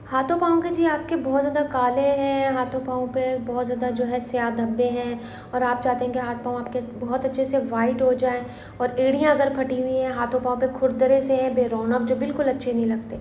हाथों पाँव के जी आपके बहुत ज़्यादा काले हैं, हाथों पाँव पे बहुत ज़्यादा जो है स्याह धब्बे हैं और आप चाहते हैं कि हाथ पाँव आपके बहुत अच्छे से वाइट हो जाएं और एड़ियाँ अगर फटी हुई हैं, हाथों पाँव पे खुरदरे से हैं बेरौनक जो बिल्कुल अच्छे नहीं लगते।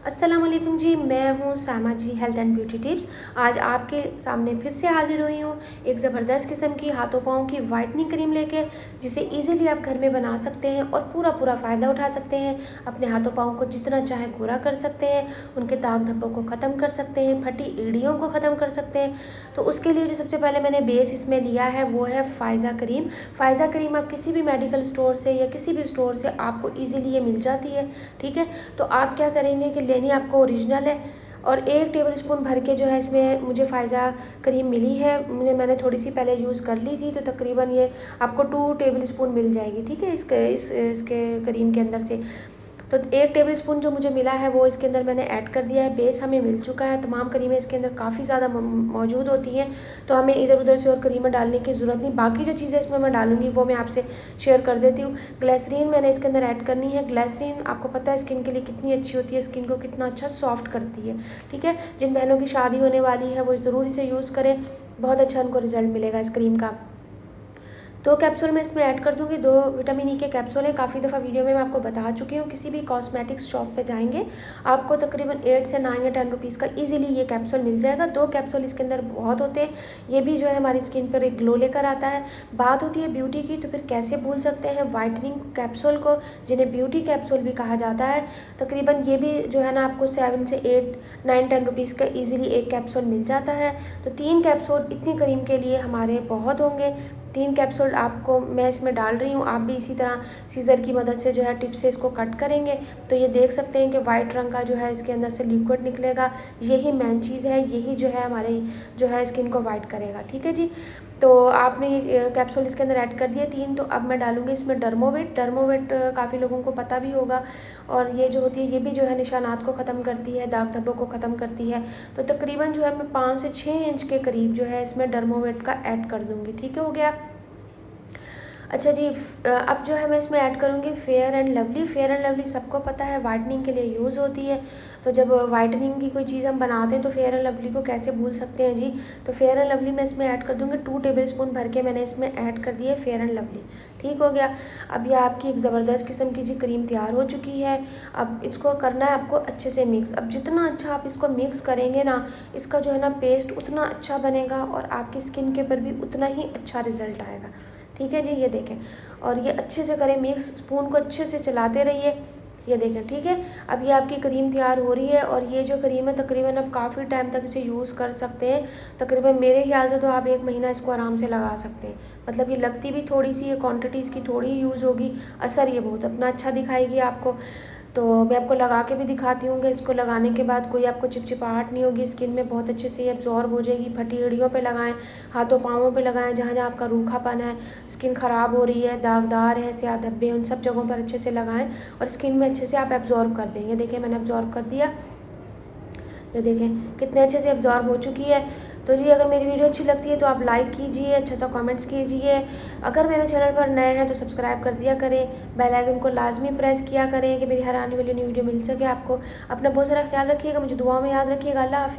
अस्सलाम वालेकुम जी, मैं हूँ सामा जी हेल्थ एंड ब्यूटी टिप्स। आज आपके सामने फिर से हाजिर हुई हूँ एक ज़बरदस्त किस्म की हाथों पाँव की वाइटनिंग क्रीम लेके, जिसे इजीली आप घर में बना सकते हैं और पूरा फ़ायदा उठा सकते हैं। अपने हाथों पाँव को जितना चाहे गोरा कर सकते हैं, उनके दाग धब्बों को ख़त्म कर सकते हैं, फटी एड़ियों को ख़त्म कर सकते हैं। तो उसके लिए जो सबसे पहले मैंने बेस इसमें लिया है वो है फ़ायज़ा क्रीम। फ़ायज़ा क्रीम आप किसी भी मेडिकल स्टोर से या किसी भी स्टोर से आपको ईज़िली ये मिल जाती है, ठीक है। तो आप क्या करेंगे कि लेनी आपको ओरिजिनल है और 1 टेबलस्पून भर के जो है इसमें मुझे फ़ायज़ा क्रीम मिली है। मैंने थोड़ी सी पहले यूज़ कर ली थी, तो तकरीबन ये आपको 2 टेबलस्पून मिल जाएगी, ठीक है, इसके क्रीम के अंदर से। तो 1 टेबलस्पून जो मुझे मिला है वो इसके अंदर मैंने ऐड कर दिया है। बेस हमें मिल चुका है, तमाम क्रीमें इसके अंदर काफ़ी ज़्यादा मौजूद होती हैं, तो हमें इधर उधर से और क्रीमें डालने की ज़रूरत नहीं। बाकी जो चीज़ें इसमें मैं डालूंगी वो मैं आपसे शेयर कर देती हूँ। ग्लिसरीन मैंने इसके अंदर ऐड करनी है। ग्लिसरीन आपको पता है स्किन के लिए कितनी अच्छी होती है, स्किन को कितना अच्छा सॉफ्ट करती है, ठीक है। जिन बहनों की शादी होने वाली है वो ज़रूर इसे यूज़ करें, बहुत अच्छा उनको रिजल्ट मिलेगा इस क्रीम का। 2 कैप्सूल मैं इसमें ऐड कर दूँगी। 2 विटामिन ई के कैप्सूल हैं। काफ़ी दफ़ा वीडियो में मैं आपको बता चुकी हूँ। किसी भी कॉस्मेटिक्स शॉप पे जाएंगे आपको तकरीबन 8 से 9 या 10 रुपीज़ का इजीली ये कैप्सूल मिल जाएगा। 2 कैप्सूल इसके अंदर बहुत होते हैं। ये भी जो है हमारी स्किन पर एक ग्लो लेकर आता है। बात होती है ब्यूटी की, तो फिर कैसे भूल सकते हैं वाइटनिंग कैप्सूल को, जिन्हें ब्यूटी कैप्सूल भी कहा जाता है। तकरीबन ये भी जो है ना आपको 7 से 8, 9, 10 रुपीज़ का ईजिली एक कैप्सूल मिल जाता है। तो 3 कैप्सूल इतनी क्रीम के लिए हमारे बहुत होंगे। 3 कैप्सूल आपको मैं इसमें डाल रही हूँ। आप भी इसी तरह सीज़र की मदद से जो है टिप से इसको कट करेंगे तो ये देख सकते हैं कि वाइट रंग का जो है इसके अंदर से लिक्विड निकलेगा। यही मेन चीज़ है, यही जो है हमारी जो है स्किन को वाइट करेगा, ठीक है जी। तो आपने ये कैप्सूल इसके अंदर ऐड कर दिए 3। तो अब मैं डालूंगी इसमें डर्मोवेट। डर्मोवेट काफ़ी लोगों को पता भी होगा, और ये जो होती है ये भी जो है निशानात को ख़त्म करती है, दाग धब्बों को ख़त्म करती है। तो तकरीबन जो है मैं 5 से 6 इंच के करीब जो है इसमें डर्मोवेट का ऐड कर दूँगी, ठीक है, हो गया। अच्छा जी, अब जो है मैं इसमें ऐड करूँगी fair and lovely. Fair and lovely सबको पता है वाइटनिंग के लिए यूज़ होती है। तो जब वाइटनिंग की कोई चीज़ हम बनाते हैं तो फेयर एंड लवली को कैसे भूल सकते हैं जी। तो फेयर एंड लवली मैं इसमें ऐड कर दूँगी। 2 टेबलस्पून भर के मैंने इसमें ऐड कर दिए फेयर एंड लवली, ठीक हो गया। अब ये आपकी एक ज़बरदस्त किस्म की जी क्रीम तैयार हो चुकी है। अब इसको करना है आपको अच्छे से मिक्स। अब जितना अच्छा आप इसको मिक्स करेंगे ना, इसका जो है ना पेस्ट उतना अच्छा बनेगा और आपकी स्किन के ऊपर भी उतना ही अच्छा रिजल्ट आएगा, ठीक है जी। ये देखें, और ये अच्छे से करें मिक्स, स्पून को अच्छे से चलाते रहिए। ये देखें, ठीक है। अब ये आपकी क्रीम तैयार हो रही है और ये जो क्रीम है तकरीबन आप काफ़ी टाइम तक इसे यूज़ कर सकते हैं। तकरीबन मेरे ख्याल से तो आप 1 महीना इसको आराम से लगा सकते हैं। मतलब ये लगती भी थोड़ी सी है, क्वान्टिटी इसकी थोड़ी ही यूज़ होगी, असर ये बहुत अपना अच्छा दिखाएगी आपको। तो मैं आपको लगा के भी दिखाती हूँ कि इसको लगाने के बाद कोई आपको चिपचिपाहट नहीं होगी स्किन में, बहुत अच्छे से ये एब्जॉर्ब हो जाएगी। फटी एड़ियों पे लगाएं, हाथों पाँवों पे लगाएं, जहाँ जहाँ आपका रूखापन है, स्किन ख़राब हो रही है, दागदार है, स्याह धब्बे, उन सब जगहों पर अच्छे से लगाएं और स्किन में अच्छे से आप एब्जॉर्ब कर देंगे। देखिए मैंने एब्जॉर्ब कर दिया, ये देखें कितने अच्छे से एब्जॉर्ब हो चुकी है। तो जी अगर मेरी वीडियो अच्छी लगती है तो आप लाइक कीजिए, अच्छा कमेंट्स कीजिए। अगर मेरे चैनल पर नए हैं तो सब्सक्राइब कर दिया करें, बेल आइकन को लाजमी प्रेस किया करें कि मेरी हर आने वाली न्यू वीडियो मिल सके आपको। अपना बहुत सारा ख्याल रखिएगा, मुझे दुआओं में याद रखिएगा। अल्लाह हाफिज़।